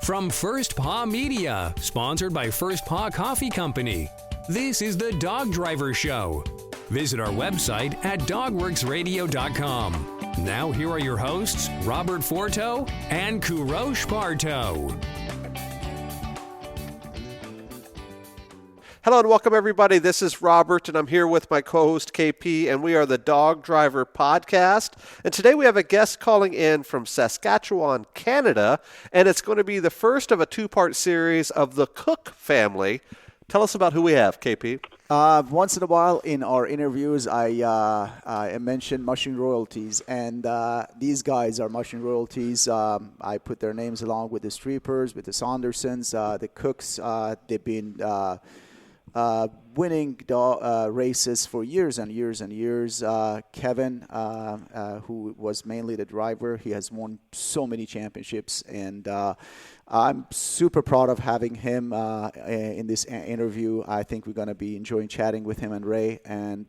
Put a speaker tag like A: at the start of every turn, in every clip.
A: From First Paw Media, sponsored by First Paw Coffee Company, this is the Dog Driver Show. Visit our website at dogworksradio.com. Now here are your hosts, Robert Forto and Kourosh Partow.
B: Hello and welcome everybody. This is Robert and I'm here with my co-host KP and we are the Dog Driver Podcast. And today we have a guest calling in from Saskatchewan, Canada, and it's going to be the first of a two-part series of the Cook family. Tell us about who we have, KP.
C: Once in a while in our interviews, I mention mushroom royalties, and these guys are mushroom royalties. I put their names along with the Streepers, with the Saundersons, the Cooks. They've been winning races for years and years and years. Kevin, who was mainly the driver, he has won so many championships, and I'm super proud of having him in this interview. I think we're going to be enjoying chatting with him and Ray and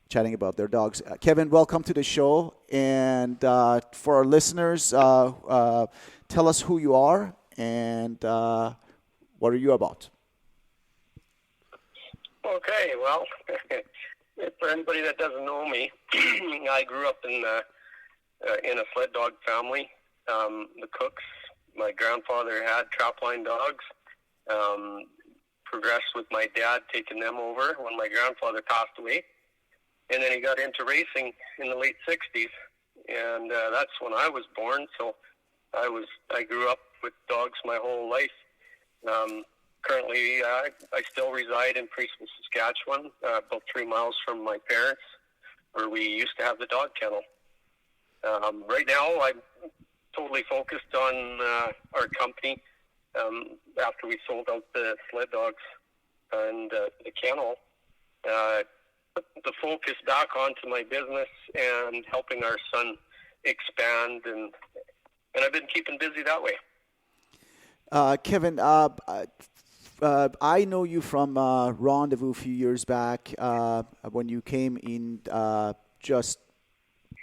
C: chatting about their dogs. Kevin, welcome to the show. And for our listeners, tell us who you are and what are you about?
D: Okay, well, for anybody that doesn't know me, I grew up in a sled dog family. The Cooks, my grandfather had trapline dogs. Progressed with my dad taking them over when my grandfather passed away, and then he got into racing in the late '60s, and that's when I was born. So I grew up with dogs my whole life. Currently, I still reside in Priestman, Saskatchewan, about 3 miles from my parents, where we used to have the dog kennel. Right now, I'm totally focused on our company after we sold out the sled dogs and the kennel. The focus back onto my business and helping our son expand, and I've been keeping busy that way.
C: Kevin, I know you from Rendezvous a few years back when you came in, just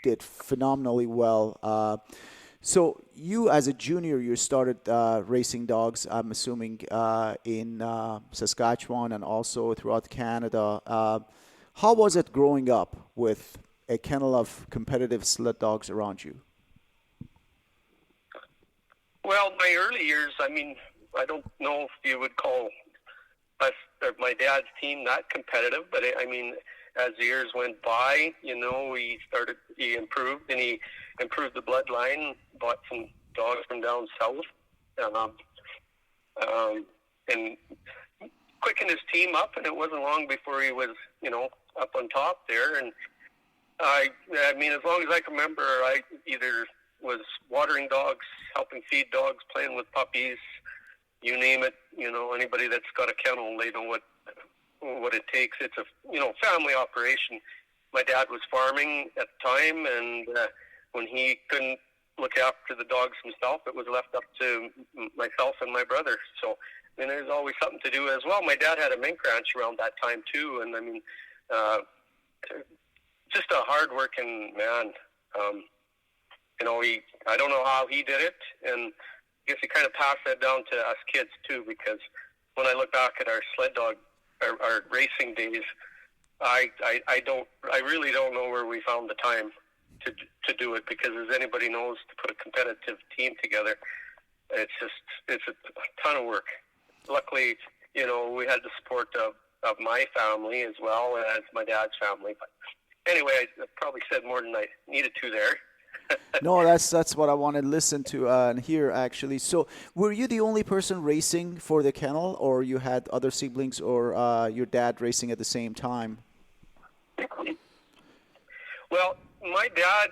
C: did phenomenally well. So you, as a junior, you started racing dogs, I'm assuming, in Saskatchewan and also throughout Canada. How was it growing up with a kennel of competitive sled dogs around you?
D: Well, my early years, I mean, I don't know if you would call us or my dad's team that competitive, but I mean, as the years went by, you know, he improved the bloodline, bought some dogs from down south, and quickened his team up, and it wasn't long before he was, you know, up on top there. And I mean, as long as I can remember, I either was watering dogs, helping feed dogs, playing with puppies, you name it. You know, anybody that's got a kennel, they know what it takes. It's a, you know, family operation. My dad was farming at the time, and when he couldn't look after the dogs himself, it was left up to myself and my brother. So, I mean, there's always something to do as well. My dad had a mink ranch around that time too, and I mean, just a hard-working man. You know, I don't know how he did it, and I guess he kind of passed that down to us kids too, because when I look back at our sled dog, our racing days, I really don't know where we found the time to do it, because as anybody knows, to put a competitive team together, it's a ton of work. Luckily, you know, we had the support of my family as well as my dad's family. But anyway, I probably said more than I needed to there.
C: No, that's what I wanted to listen to and hear, actually. So were you the only person racing for the kennel, or you had other siblings or your dad racing at the same time?
D: Well, my dad,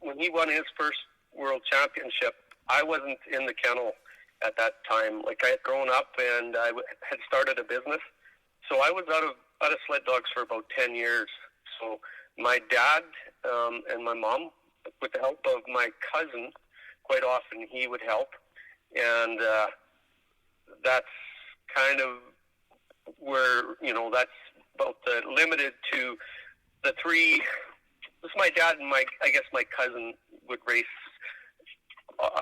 D: when he won his first world championship, I wasn't in the kennel at that time. Like, I had grown up and I had started a business. So I was out of sled dogs for about 10 years. So my dad and my mom, with the help of my cousin, quite often he would help. And that's kind of where, you know, that's about limited to the three. It was my dad and I guess my cousin would race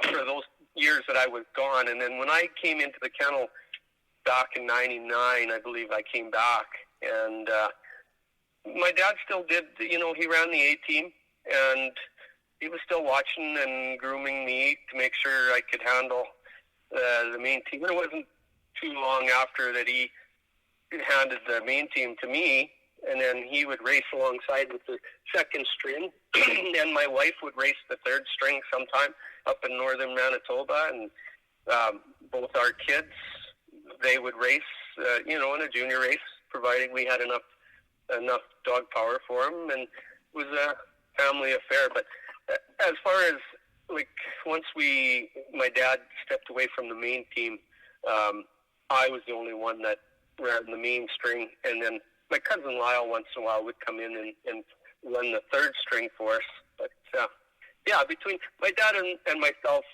D: for those years that I was gone. And then when I came into the kennel back in '99, I believe I came back, and my dad still did. He ran the A team, and he was still watching and grooming me to make sure I could handle the main team. And it wasn't too long after that he handed the main team to me, and then he would race alongside with the second string, and my wife would race the third string sometime up in northern Manitoba, and both our kids, they would race, in a junior race, providing we had enough dog power for them, and it was a family affair. But as far as, once my dad stepped away from the main team, I was the only one that ran the main string, and then my cousin Lyle once in a while would come in and run the third string for us. But between my dad and myself,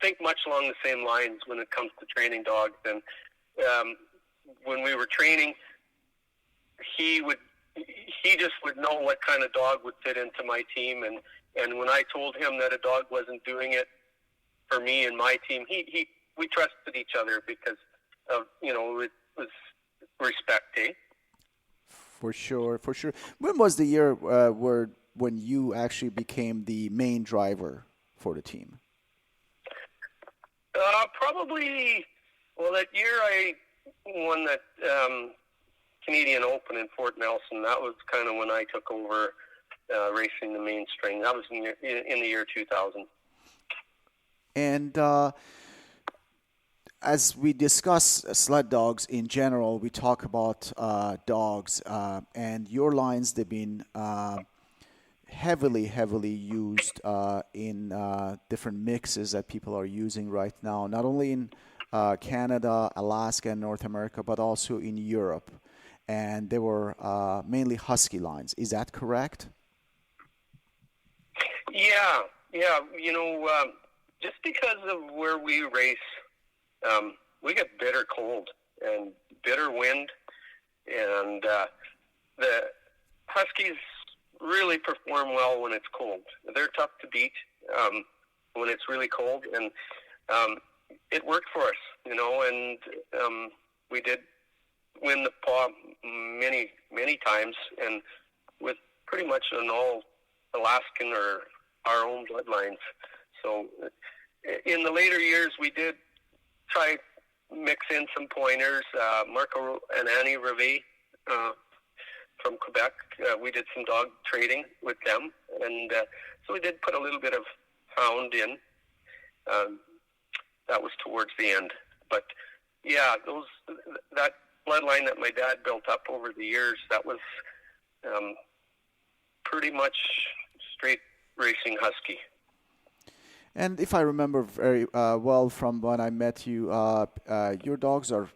D: think much along the same lines when it comes to training dogs. And when we were training, he just would know what kind of dog would fit into my team, and when I told him that a dog wasn't doing it for me and my team, we trusted each other because of, it was respect, eh?
C: For sure. When was the year when you actually became the main driver for the team?
D: Probably, that year I won that Canadian Open in Fort Nelson. That was kind of when I took over racing the mainstream. That was in the year 2000.
C: And as we discuss sled dogs in general, we talk about dogs, and your lines, they've been heavily used in different mixes that people are using right now, not only in Canada, Alaska, and North America, but also in Europe. And they were mainly Husky lines. Is that correct?
D: Yeah. Just because of where we race, we get bitter cold and bitter wind, and the Huskies really perform well when it's cold. They're tough to beat when it's really cold, and it worked for us, and we did win the paw many times, and with pretty much an all Alaskan or our own bloodlines. So in the later years, we did try mix in some pointers. Marco and Annie Rivet from Quebec, we did some dog trading with them, and so we did put a little bit of hound in. That was towards the end, but yeah, that bloodline that my dad built up over the years, that was pretty much straight racing Husky.
C: And if I remember very well from when I met you, your dogs are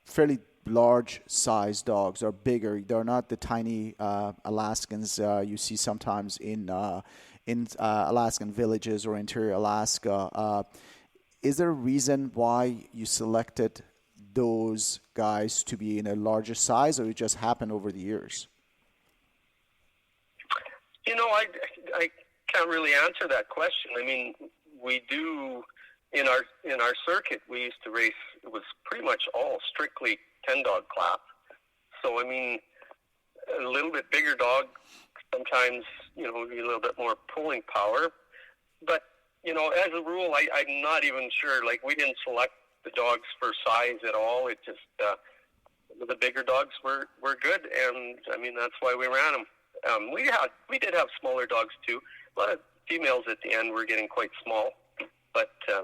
C: fairly large-sized dogs, are bigger. They're not the tiny Alaskans you see sometimes in Alaskan villages or interior Alaska. Is there a reason why you selected those guys to be in a larger size, or it just happened over the years?
D: I can't really answer that question. I mean, we do in our circuit. We used to race. It was pretty much all strictly 10-dog class. So I mean, a little bit bigger dog sometimes be a little bit more pulling power. But as a rule, I'm not even sure. Like, we didn't select the dogs for size at all. It just the bigger dogs were good, and I mean that's why we ran them. We did have smaller dogs too. A lot of females at the end were getting quite small, but I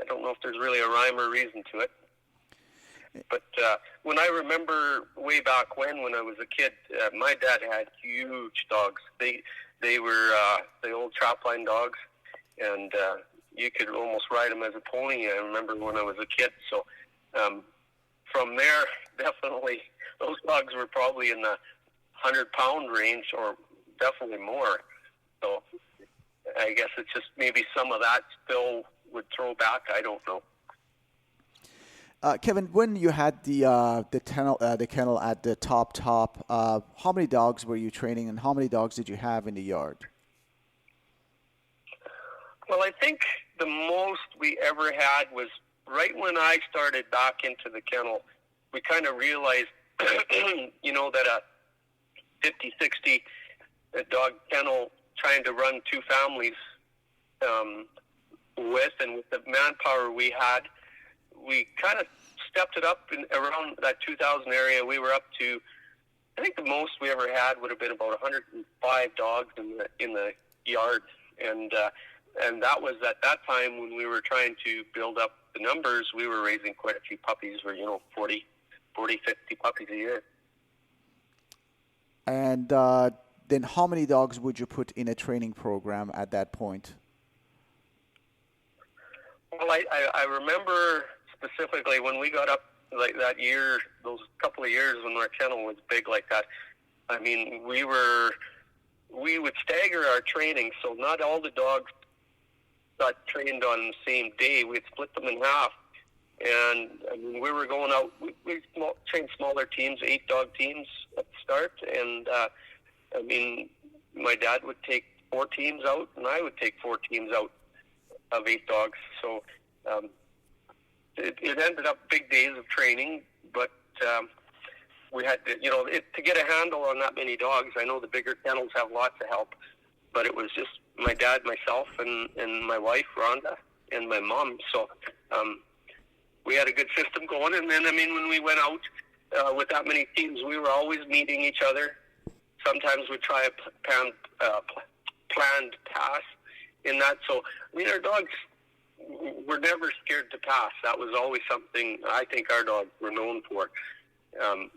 D: don't know if there's really a rhyme or reason to it. But when I remember way back when I was a kid, my dad had huge dogs. They were the old trapline dogs, and you could almost ride them as a pony. I remember when I was a kid. So from there, definitely those dogs were probably in the 100-pound range, or definitely more. So I guess it's just maybe some of that still would throw back. I don't know.
C: Kevin, when you had the kennel at the top, how many dogs were you training, and how many dogs did you have in the yard?
D: Well, I think the most we ever had was right when I started back into the kennel. We kind of realized, that a 50, 60 dog kennel trying to run two families with the manpower we had, we kind of stepped it up around that 2,000 area. We were up to, I think the most we ever had would have been about 105 dogs in the yard, and that was at that time when we were trying to build up the numbers. We were raising quite a few puppies, 40, 50 puppies a year.
C: And then how many dogs would you put in a training program at that point?
D: Well, I remember specifically when we got up like that year, those couple of years when our kennel was big like that. I mean, we would stagger our training, so not all the dogs got trained on the same day. We'd split them in half, and I mean, we were going out. We trained smaller teams, 8-dog teams at the start, and I mean, my dad would take 4 teams out, and I would take 4 teams out of 8 dogs. So it ended up big days of training, but we had to, to get a handle on that many dogs. I know the bigger kennels have lots of help, but it was just my dad, myself, and my wife, Rhonda, and my mom. So we had a good system going. And then, I mean, when we went out with that many teams, we were always meeting each other. Sometimes we'd try a planned pass in that. So, I mean, our dogs were never scared to pass. That was always something I think our dogs were known for.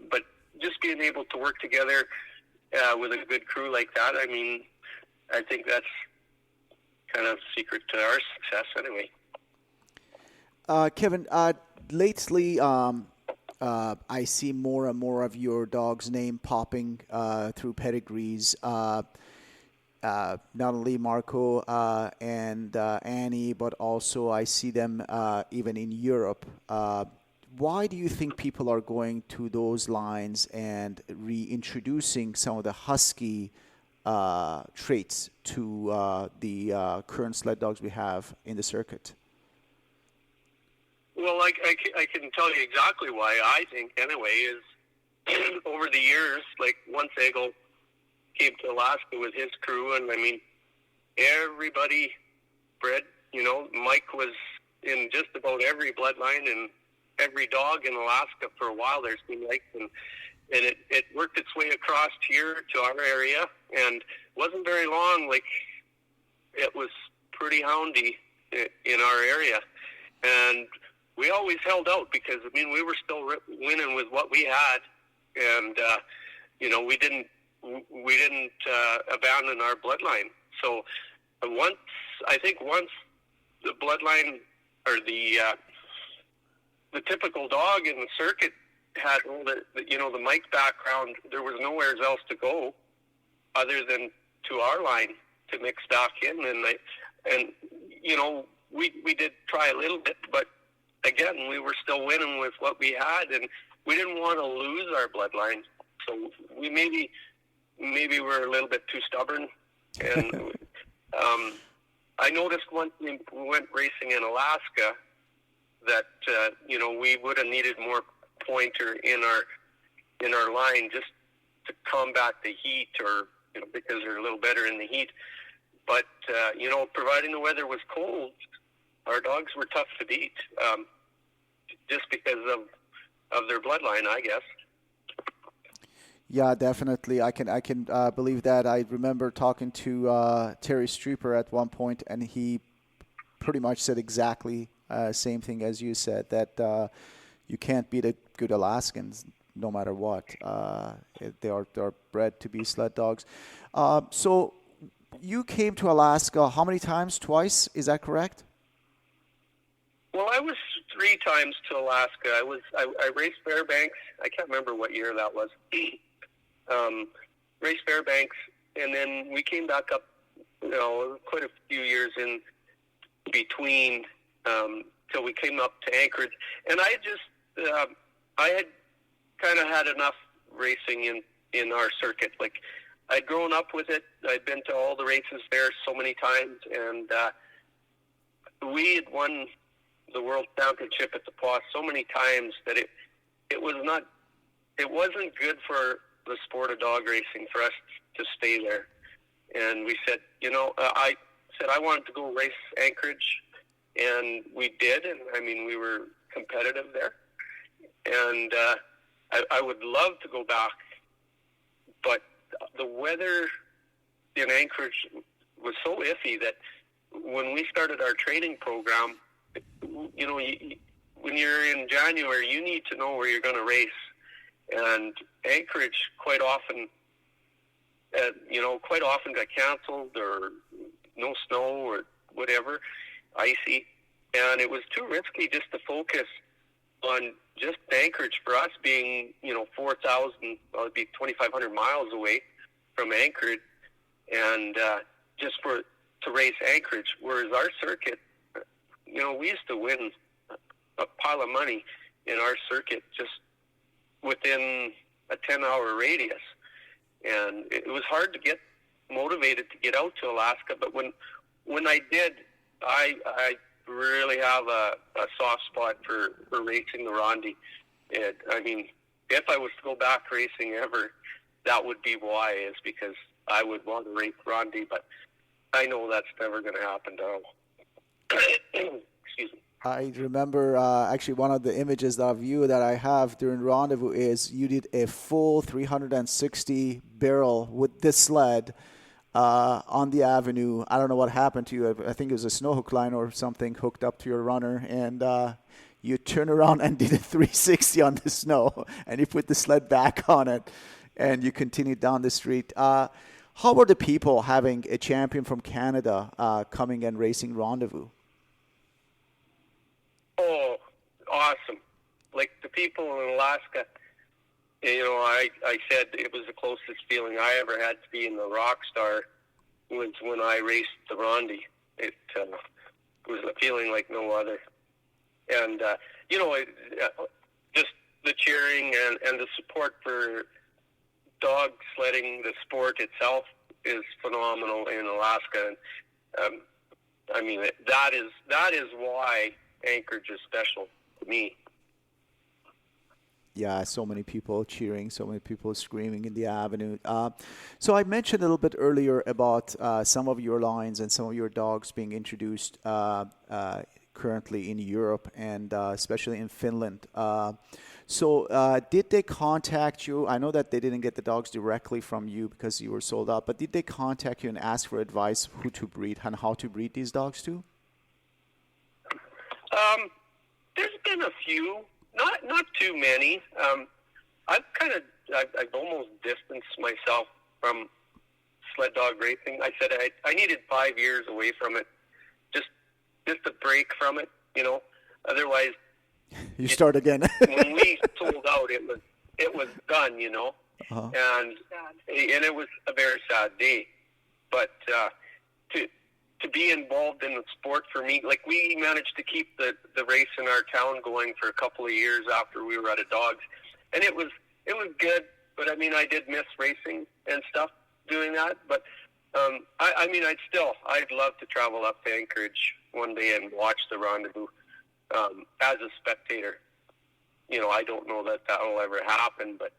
D: But just being able to work together with a good crew like that, I mean, I think that's kind of secret to our success anyway.
C: Kevin, lately I see more and more of your dog's name popping through pedigrees. Not only Marco and Annie, but also I see them even in Europe. Why do you think people are going to those lines and reintroducing some of the Husky traits to the current sled dogs we have in the circuit?
D: Well, I can tell you exactly why. I think, anyway, is over the years, like once Eggle came to Alaska with his crew, and I mean, everybody bred, Mike was in just about every bloodline and every dog in Alaska for a while, there seemed like, and it worked its way across here to our area, and wasn't very long, like, it was pretty houndy in our area, and we always held out because, I mean, we were still winning with what we had, and, we didn't abandon our bloodline. So once the bloodline or the typical dog in the circuit had all the Mike background, there was nowhere else to go other than to our line to mix back in. And we did try a little bit, but again, we were still winning with what we had, and we didn't want to lose our bloodline. So we maybe we're a little bit too stubborn. And I noticed once we went racing in Alaska that we would have needed more pointer in our line just to combat the heat, or because they're a little better in the heat. But providing the weather was cold, our dogs were tough to beat, just because of their bloodline, I guess.
C: Yeah, definitely. I can believe that. I remember talking to Terry Strieper at one point, and he pretty much said exactly same thing as you said, that you can't beat a good Alaskans no matter what. They are bred to be sled dogs. So you came to Alaska how many times? Twice? Is that correct?
D: Well, I was 3 times to Alaska. I raced Fairbanks. I can't remember what year that was. Raced Fairbanks, and then we came back up, quite a few years in between till we came up to Anchorage. And I just I had kind of had enough racing in our circuit. Like, I'd grown up with it. I'd been to all the races there so many times, and we had won the world championship at the Paw so many times that it wasn't good for the sport of dog racing for us to stay there. And we said, I said I wanted to go race Anchorage, and we did. And I mean, we were competitive there, and I would love to go back, but the weather in Anchorage was so iffy that when we started our training program, when you're in January, you need to know where you're going to race. And Anchorage quite often got canceled, or no snow or whatever, icy. And it was too risky just to focus on just Anchorage for us being, 4,000, it'd be 2,500 miles away from Anchorage, and just to race Anchorage. Whereas our circuit, we used to win a pile of money in our circuit just within a 10-hour radius. And it was hard to get motivated to get out to Alaska. But when I did, I really have a soft spot for racing the Ronde. I mean, if I was to go back racing ever, that would be why, is because I would want to race Ronde, but I know that's never going to happen, Darryl. Excuse me.
C: I remember actually one of the images of you that I have during Rendezvous is you did a full 360 barrel with this sled on the avenue. I don't know what happened to you. I think it was a snow hook line or something hooked up to your runner, and you turned around and did a 360 on the snow, and you put the sled back on it, and you continued down the street. How were the people having a champion from Canada coming and racing Rendezvous?
D: Oh, awesome. Like, the people in Alaska, I said it was the closest feeling I ever had to be in the rock star was when I raced the Ronde. It was a feeling like no other. And, just the cheering and the support for dog sledding, the sport itself, is phenomenal in Alaska. And, I mean, that is why Anchorage is special to me.
C: Yeah, so many people cheering, so many people screaming in the avenue. So I mentioned a little bit earlier about some of your lines and some of your dogs being introduced currently in Europe and especially in Finland. So did they contact you? I know that they didn't get the dogs directly from you because you were sold out, but did they contact you and ask for advice who to breed and how to breed these dogs too?
D: There's been a few, not too many. I've almost distanced myself from sled dog racing. I said I needed 5 years away from it, just a break from it, Otherwise,
C: you start again.
D: When we sold out, it was done,
C: Uh-huh.
D: and it was a very sad day. But to be involved in the sport for me, like, we managed to keep the race in our town going for a couple of years after we were out of dogs, and it was good. But I mean, I did miss racing and stuff doing that. But I'd love to travel up to Anchorage one day and watch the Rendezvous as a spectator. I don't know that will ever happen, but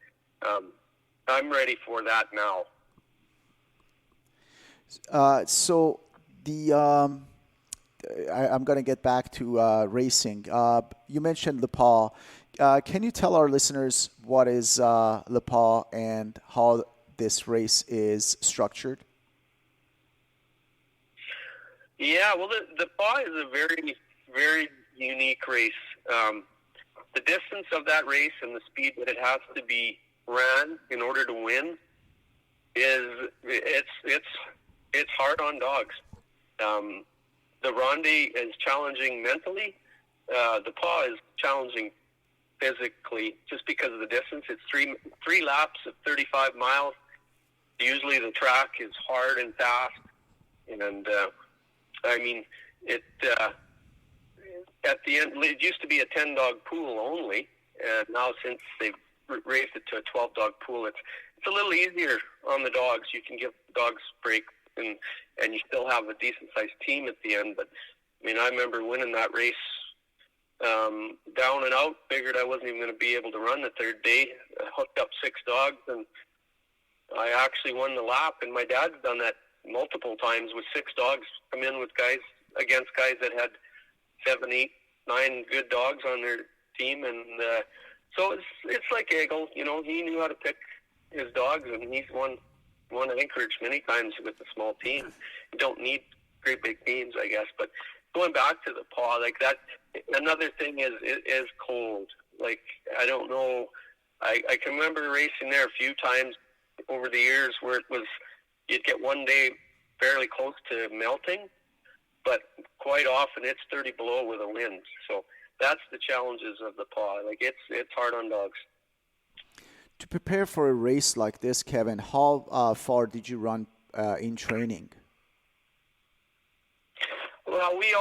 D: I'm ready for that now.
C: So I'm going to get back to racing. You mentioned Le Pas. Can you tell our listeners what is Le Pas and how this race is structured?
D: Yeah, well, the Pas is a very, very unique race. The distance of that race and the speed that it has to be ran in order to win it's hard on dogs. The Ronde is challenging mentally. The Pas is challenging physically just because of the distance. It's three laps of 35 miles. Usually the track is hard and fast. And, at the end, it used to be a 10-dog pool only, And now since they've raised it to a 12-dog pool, it's a little easier on the dogs. You can give dogs break, and you still have a decent-sized team at the end. But, I mean, I remember winning that race down and out, figured I wasn't even going to be able to run the third day. I hooked up 6 dogs, and I actually won the lap. And my dad's done that multiple times with 6 dogs, come in with guys against guys that had 7, 8, 9 good dogs on their team. And so it's like Eagle. You know, he knew how to pick his dogs, and he's won Anchorage many times with a small team. You don't need great big teams, I guess. But going back to the paw, like that, another thing is it is cold. Like, I don't know, I can remember racing there a few times over the years where it was, you'd get one day fairly close to melting, but quite often it's 30 below with a wind. So that's the challenges of the paw. Like, it's hard on dogs.
C: To prepare for a race like this, Kevin, how far did you run in training?
D: Well, we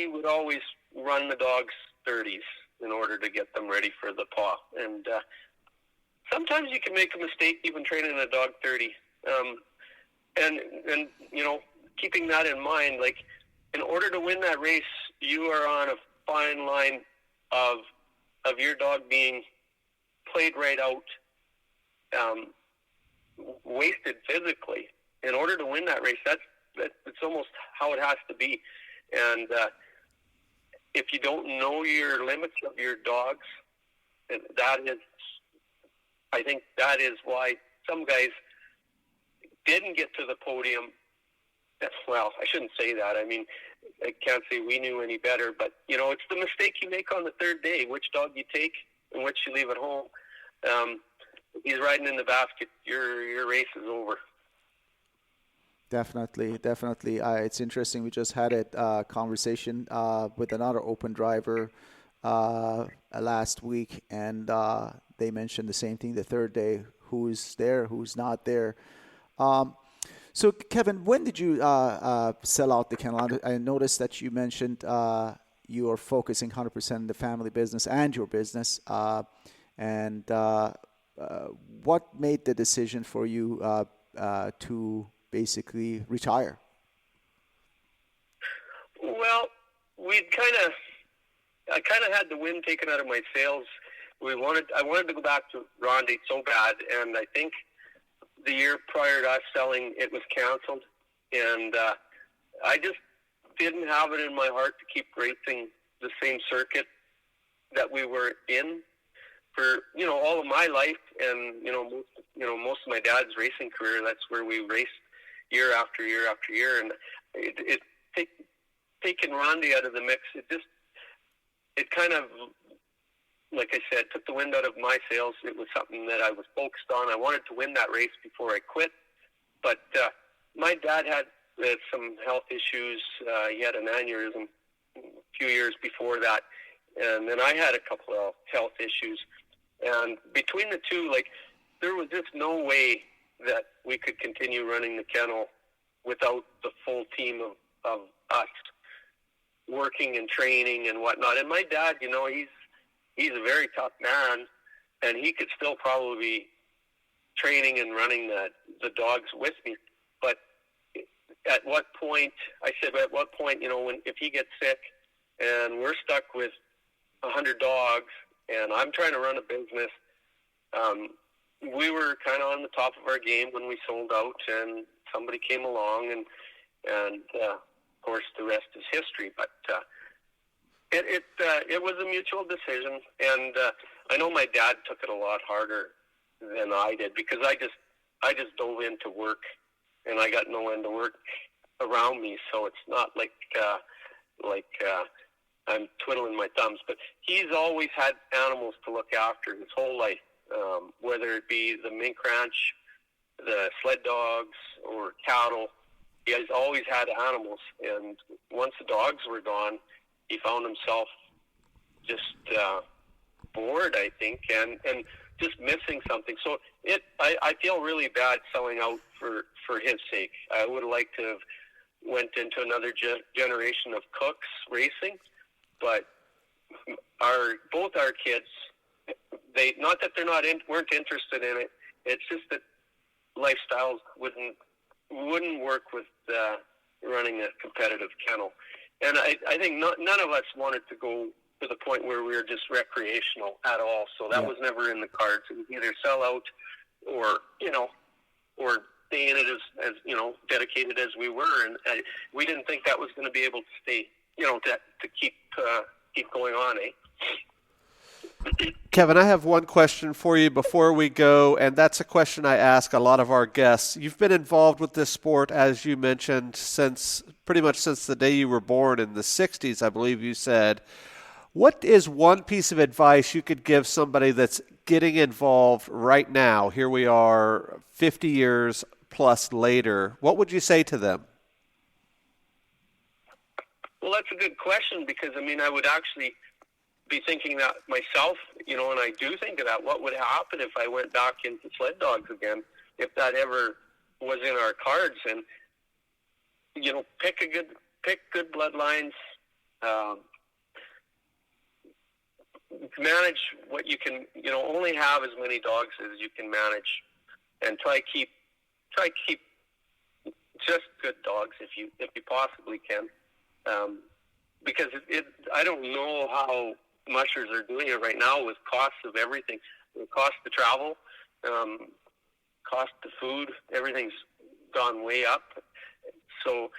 D: would always run the dogs 30s in order to get them ready for the paw. And sometimes you can make a mistake even training a dog 30. And you know, keeping that in mind, like, in order to win that race, you are on a fine line of your dog being played right out, wasted physically. In order to win that race, it's almost how it has to be. And if you don't know your limits of your dogs, I think that is why some guys didn't get to the podium. Well, I shouldn't say that. I mean, I can't say we knew any better, but, you know, it's the mistake you make on the third day, which dog you take and which you leave at home. If he's riding in the basket, your race is over.
C: Definitely. It's interesting. We just had a conversation with another open driver last week, and they mentioned the same thing, the third day, who's there, who's not there. So, Kevin, when did you sell out the kennel? I noticed that you mentioned you are focusing 100% on the family business and your business. And what made the decision for you to basically retire?
D: Well, I kind of had the wind taken out of my sails. I wanted to go back to Rendezvous so bad, and I think the year prior to us selling, it was canceled, and I just didn't have it in my heart to keep racing the same circuit that we were in for, you know, all of my life, and most of my dad's racing career. That's where we raced year after year after year, and taking Rendezvous out of the mix, it kind of, like I said, took the wind out of my sails. It was something that I was focused on. I wanted to win that race before I quit. But my dad had some health issues. He had an aneurysm a few years before that. And then I had a couple of health issues. And between the two, like, there was just no way that we could continue running the kennel without the full team of us working and training and whatnot. And my dad, you know, he's a very tough man, and he could still probably be training and running the dogs with me. But at what point, you know, if he gets sick and we're stuck with 100 dogs and I'm trying to run a business, we were kind of on the top of our game when we sold out, and somebody came along, and of course the rest is history. But it was a mutual decision, and I know my dad took it a lot harder than I did, because I just dove into work, and I got no end of work around me, so it's not like I'm twiddling my thumbs. But he's always had animals to look after his whole life, whether it be the mink ranch, the sled dogs, or cattle. He has always had animals, and once the dogs were gone, he found himself just bored, I think, and just missing something. So I feel really bad selling out for his sake. I would have liked to have went into another generation of cooks racing, but both our kids, they, not that they're weren't interested in it. It's just that lifestyles wouldn't work with running a competitive kennel. And I think none of us wanted to go to the point where we were just recreational at all. So that was never in the cards. It was either sell out or stay in it as dedicated as we were. And we didn't think that was going to be able to stay, to keep going on, eh?
B: Kevin, I have one question for you before we go, and that's a question I ask a lot of our guests. You've been involved with this sport, as you mentioned, pretty much since the day you were born in the 60s, I believe you said. What is one piece of advice you could give somebody that's getting involved right now? Here we are 50 years plus later. What would you say to them?
D: Well, that's a good question because, I would actually be thinking that myself, and I do think of that. What would happen if I went back into sled dogs again, if that ever was in our cards? And, pick good bloodlines, manage what you can, only have as many dogs as you can manage, and try keep just good dogs if you possibly can. Because I don't know how mushers are doing it right now with costs of everything. The cost of travel, cost of food, everyth's gone way up. So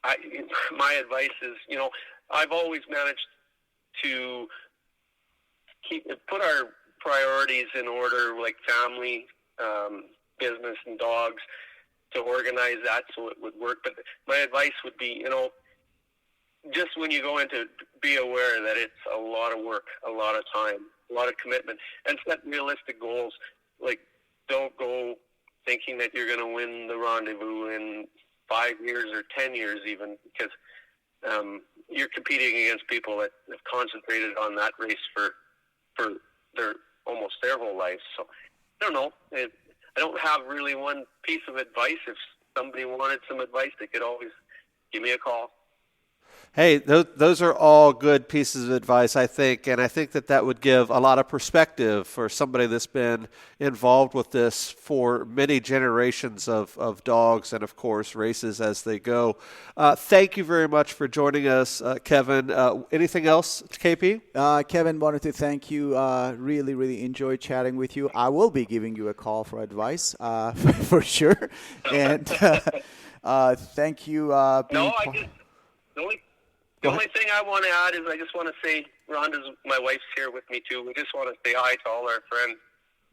D: my advice is, I've always managed to put our priorities in order, like family, business, and dogs, to organize that so it would work. But my advice would be, just when you go into, be aware that it's a lot of work, a lot of time, a lot of commitment, and set realistic goals. Like, don't go thinking that you're going to win the Rendezvous in 5 years or 10 years even, because you're competing against people that have concentrated on that race for almost their whole life. So I don't know. I don't have really one piece of advice. If somebody wanted some advice, they could always give me a call.
B: Hey, those are all good pieces of advice, I think, and I think that would give a lot of perspective for somebody that's been involved with this for many generations of dogs and, of course, races as they go. Thank you very much for joining us, Kevin. Anything else, KP?
C: Kevin, wanted to thank you. Really, really enjoyed chatting with you. I will be giving you a call for advice, for sure. And thank you.
D: The only thing I want to add is I just want to say, Rhonda's, my wife's here with me too. We just want to say hi to all our friends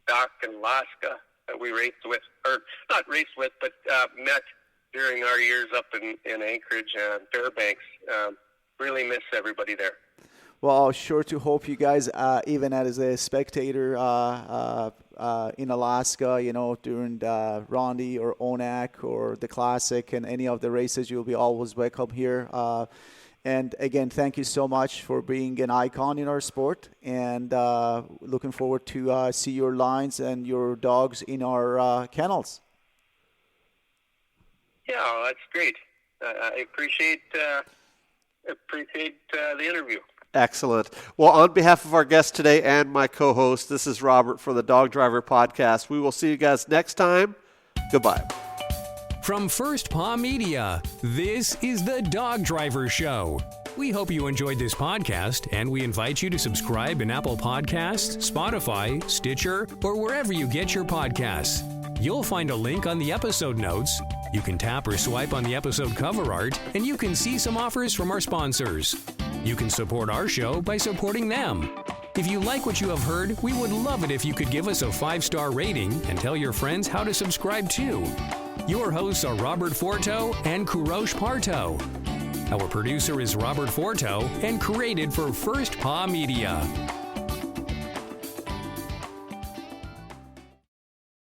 D: back in Alaska that we raced with, or not raced with, but met during our years up in Anchorage and Fairbanks. Really miss everybody there.
C: Well, sure to hope you guys, even as a spectator in Alaska, during the Ronde or ONAC or the Classic and any of the races, you'll be always welcome here. And again, thank you so much for being an icon in our sport, and looking forward to see your lines and your dogs in our kennels.
D: Yeah, that's great. I appreciate the interview.
B: Excellent. Well, on behalf of our guest today and my co-host, this is Robert for the Dog Driver Podcast. We will see you guys next time. Goodbye.
A: From First Paw Media, this is the Dog Driver Show. We hope you enjoyed this podcast, and we invite you to subscribe in Apple Podcasts, Spotify, Stitcher, or wherever you get your podcasts. You'll find a link on the episode notes. You can tap or swipe on the episode cover art, and you can see some offers from our sponsors. You can support our show by supporting them. If you like what you have heard, we would love it if you could give us a 5-star rating and tell your friends how to subscribe too. Your hosts are Robert Forto and Kourosh Partow. Our producer is Robert Forto and created for First Paw Media.